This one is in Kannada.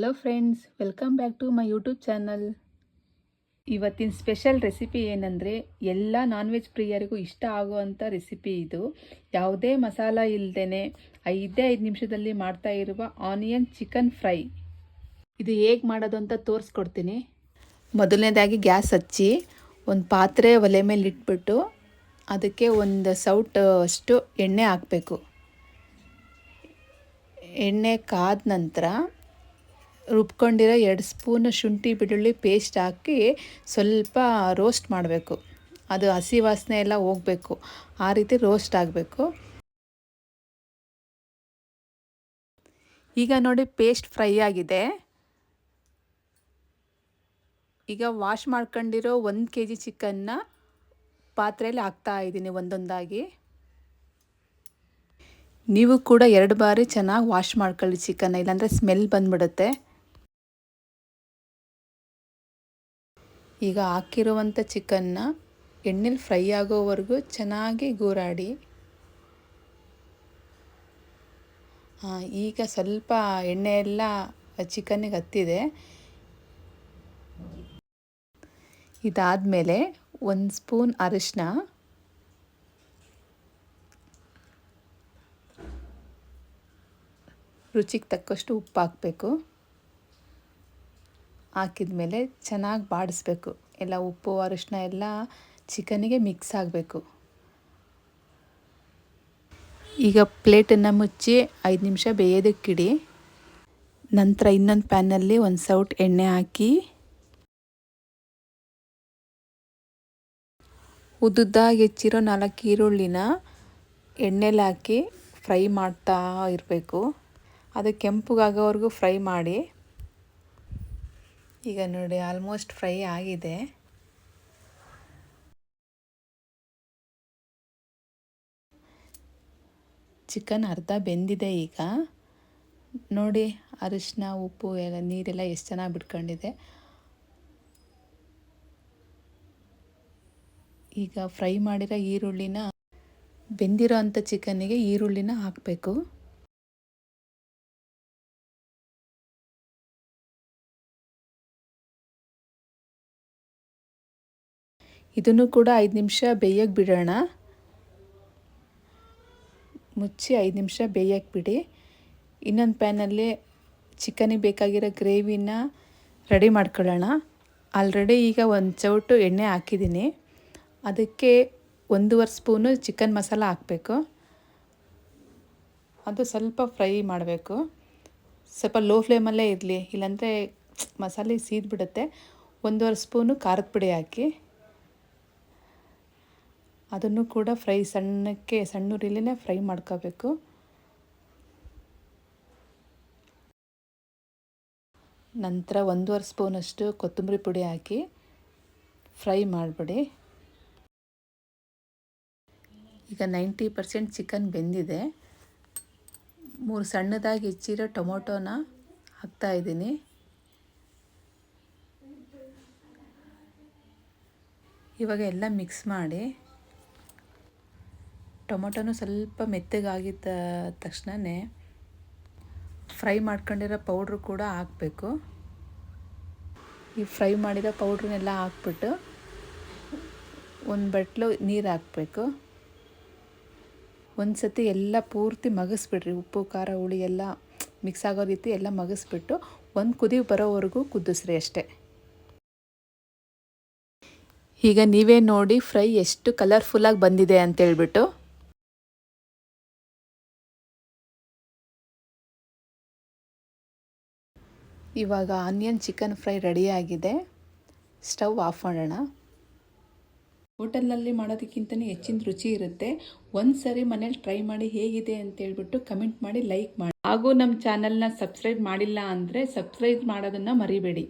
Hello friends, welcome back to my YouTube channel. ಇವತ್ತಿನ ಸ್ಪೆಷಲ್ ರೆಸಿಪಿ ಏನಂದರೆ ಎಲ್ಲ ನಾನ್ ವೆಜ್ ಪ್ರಿಯರಿಗೂ ಇಷ್ಟ ಆಗುವಂಥ ರೆಸಿಪಿ ಇದು. ಯಾವುದೇ ಮಸಾಲ ಇಲ್ಲದೇ 5 ನಿಮಿಷದಲ್ಲಿ ಮಾಡ್ತಾ ಇರುವ ಆನಿಯನ್ ಚಿಕನ್ ಫ್ರೈ. ಇದು ಹೇಗೆ ಮಾಡೋದು ಅಂತ ತೋರಿಸ್ಕೊಡ್ತೀನಿ. ಮೊದಲನೇದಾಗಿ ಗ್ಯಾಸ್ ಹಚ್ಚಿ ಒಂದು ಪಾತ್ರೆ ಒಲೆ ಮೇಲೆ ಇಟ್ಬಿಟ್ಟು ಅದಕ್ಕೆ ಒಂದು ಸೌಟ್ ಅಷ್ಟು ಎಣ್ಣೆ ಹಾಕಬೇಕು. ಎಣ್ಣೆ ಕಾದ ನಂತರ ರುಬ್ಕೊಂಡಿರೋ 2 ಸ್ಪೂನ್ ಶುಂಠಿ ಬೆಳ್ಳುಳ್ಳಿ ಪೇಸ್ಟ್ ಹಾಕಿ ಸ್ವಲ್ಪ ರೋಸ್ಟ್ ಮಾಡಬೇಕು. ಅದು ಹಸಿ ವಾಸನೆ ಎಲ್ಲ ಹೋಗಬೇಕು, ಆ ರೀತಿ ರೋಸ್ಟ್ ಆಗಬೇಕು. ಈಗ ನೋಡಿ ಪೇಸ್ಟ್ ಫ್ರೈ ಆಗಿದೆ. ಈಗ ವಾಶ್ ಮಾಡ್ಕೊಂಡಿರೋ 1 kg ಚಿಕನ್ನ ಪಾತ್ರೆಯಲ್ಲಿ ಹಾಕ್ತಾ ಇದ್ದೀನಿ ಒಂದೊಂದಾಗಿ. ನೀವು ಕೂಡ 2 ಬಾರಿ ಚೆನ್ನಾಗಿ ವಾಶ್ ಮಾಡ್ಕೊಳ್ಳಿ ಚಿಕನ್ನ, ಇಲ್ಲಾಂದರೆ ಸ್ಮೆಲ್ ಬಂದ್ಬಿಡುತ್ತೆ. ಈಗ ಹಾಕಿರುವಂಥ ಚಿಕನ್ನ ಎಣ್ಣೆಲಿ ಫ್ರೈ ಆಗೋವರೆಗೂ ಚೆನ್ನಾಗಿ ಗೂರಾಡಿ. ಈಗ ಸ್ವಲ್ಪ ಎಣ್ಣೆ ಎಲ್ಲ ಚಿಕನ್ನಿಗೆ ಹತ್ತಿದೆ. ಇದಾದಮೇಲೆ 1 ಸ್ಪೂನ್ ಅರಿಶಿನ, ರುಚಿಗೆ ತಕ್ಕಷ್ಟು ಉಪ್ಪು ಹಾಕಬೇಕು. ಹಾಕಿದ ಮೇಲೆ ಚೆನ್ನಾಗಿ ಬಾಡಿಸ್ಬೇಕು. ಎಲ್ಲ ಉಪ್ಪು ಅರಿಶಿನ ಎಲ್ಲ ಚಿಕನ್ನಿಗೆ ಮಿಕ್ಸ್ ಆಗಬೇಕು. ಈಗ ಪ್ಲೇಟನ್ನು ಮುಚ್ಚಿ 5 ನಿಮಿಷ ಬೇಯೋದಕ್ಕಿಡಿ. ನಂತರ ಇನ್ನೊಂದು ಪ್ಯಾನಲ್ಲಿ 1 ಸೌಟ್ ಎಣ್ಣೆ ಹಾಕಿ ಉದ್ದುದ್ದಾಗಿ ಹೆಚ್ಚಿರೋ 4 ಈರುಳ್ಳಿನ ಎಣ್ಣೆಲಿ ಹಾಕಿ ಫ್ರೈ ಮಾಡ್ತಾ ಇರಬೇಕು. ಅದು ಕೆಂಪಗಾಗೋವರೆಗೂ ಫ್ರೈ ಮಾಡಿ. ಈಗ ನೋಡಿ ಆಲ್ಮೋಸ್ಟ್ ಫ್ರೈ ಆಗಿದೆ. ಚಿಕನ್ ಅರ್ಧ ಬೆಂದಿದೆ. ಈಗ ನೋಡಿ ಅರಿಶಿನ ಉಪ್ಪು ಎಲ್ಲ ನೀರೆಲ್ಲ ಎಷ್ಟು ಚೆನ್ನಾಗಿ ಬಿಟ್ಕೊಂಡಿದೆ. ಈಗ ಫ್ರೈ ಮಾಡಿರೋ ಈರುಳ್ಳಿನ, ಬೆಂದಿರೋ ಅಂಥ ಚಿಕನ್ನಿಗೆ ಈರುಳ್ಳಿನ ಹಾಕಬೇಕು. ಇದನ್ನು ಕೂಡ 5 ನಿಮಿಷ ಬೇಯಕ್ಕೆ ಬಿಡೋಣ. ಮುಚ್ಚಿ 5 ನಿಮಿಷ ಬೇಯಕ್ಕೆ ಬಿಡಿ. ಇನ್ನೊಂದು ಪ್ಯಾನಲ್ಲಿ ಚಿಕನಿಗೆ ಬೇಕಾಗಿರೋ ಗ್ರೇವಿನ ರೆಡಿ ಮಾಡ್ಕೊಳ್ಳೋಣ. ಆಲ್ರೆಡಿ ಈಗ 1 ಚೌಟು ಎಣ್ಣೆ ಹಾಕಿದ್ದೀನಿ. ಅದಕ್ಕೆ 1.5 ಸ್ಪೂನು ಚಿಕನ್ ಮಸಾಲ ಹಾಕಬೇಕು. ಅದು ಸ್ವಲ್ಪ ಫ್ರೈ ಮಾಡಬೇಕು. ಸ್ವಲ್ಪ ಲೋ ಫ್ಲೇಮಲ್ಲೇ ಇರಲಿ, ಇಲ್ಲಾಂದರೆ ಮಸಾಲೆ ಸೀದ್ಬಿಡುತ್ತೆ. 1.5 ಸ್ಪೂನು ಖಾರದ ಪುಡಿ ಹಾಕಿ ಅದನ್ನು ಕೂಡ ಸಣ್ಣ ಉರಿಲೇ ಫ್ರೈ ಮಾಡ್ಕೋಬೇಕು. ನಂತರ 1.5 ಸ್ಪೂನಷ್ಟು ಕೊತ್ತಂಬರಿ ಪುಡಿ ಹಾಕಿ ಫ್ರೈ ಮಾಡಿಬಿಡಿ. ಈಗ 90% ಚಿಕನ್ ಬೆಂದಿದೆ. 3 ಸಣ್ಣದಾಗಿ ಹೆಚ್ಚಿರೋ ಟೊಮೊಟೊನ ಹಾಕ್ತಾಯಿದ್ದೀನಿ. ಇವಾಗ ಎಲ್ಲ ಮಿಕ್ಸ್ ಮಾಡಿ. ಟೊಮೊಟೊನೂ ಸ್ವಲ್ಪ ಮೆತ್ತಗಾಗಿದ್ದ ತಕ್ಷಣವೇ ಫ್ರೈ ಮಾಡ್ಕೊಂಡಿರೋ ಪೌಡ್ರು ಕೂಡ ಹಾಕಬೇಕು. ಈ ಫ್ರೈ ಮಾಡಿರೋ ಪೌಡ್ರನ್ನೆಲ್ಲ ಹಾಕ್ಬಿಟ್ಟು 1 ಬಟ್ಲು ನೀರು ಹಾಕಬೇಕು. ಒಂದು ಸತಿ ಎಲ್ಲ ಪೂರ್ತಿ ಮಗಿಸ್ಬಿಡ್ರಿ. ಉಪ್ಪು ಖಾರ ಹುಳಿ ಎಲ್ಲ ಮಿಕ್ಸ್ ಆಗೋ ರೀತಿ ಎಲ್ಲ ಮಗಿಸ್ಬಿಟ್ಟು 1 ಕುದಿ ಬರೋವರೆಗೂ ಕುದಿಸ್ರಿ ಅಷ್ಟೇ. ಈಗ ನೀವೇ ನೋಡಿ ಫ್ರೈ ಎಷ್ಟು ಕಲರ್ಫುಲ್ಲಾಗಿ ಬಂದಿದೆ ಅಂತೇಳ್ಬಿಟ್ಟು. ಇವಾಗ ಆನಿಯನ್ ಚಿಕನ್ ಫ್ರೈ ರೆಡಿಯಾಗಿದೆ. ಸ್ಟವ್ ಆಫ್ ಮಾಡೋಣ. ಹೋಟೆಲ್ನಲ್ಲಿ ಮಾಡೋದಕ್ಕಿಂತಲೂ ಹೆಚ್ಚಿನ ರುಚಿ ಇರುತ್ತೆ. ಒಂದು ಸರಿ ಮನೇಲಿ ಟ್ರೈ ಮಾಡಿ ಹೇಗಿದೆ ಅಂತೇಳ್ಬಿಟ್ಟು ಕಮೆಂಟ್ ಮಾಡಿ, ಲೈಕ್ ಮಾಡಿ. ಹಾಗೂ ನಮ್ಮ ಚಾನಲ್ನ ಸಬ್ಸ್ಕ್ರೈಬ್ ಮಾಡಿಲ್ಲ ಅಂದರೆ ಸಬ್ಸ್ಕ್ರೈಬ್ ಮಾಡೋದನ್ನು ಮರಿಬೇಡಿ.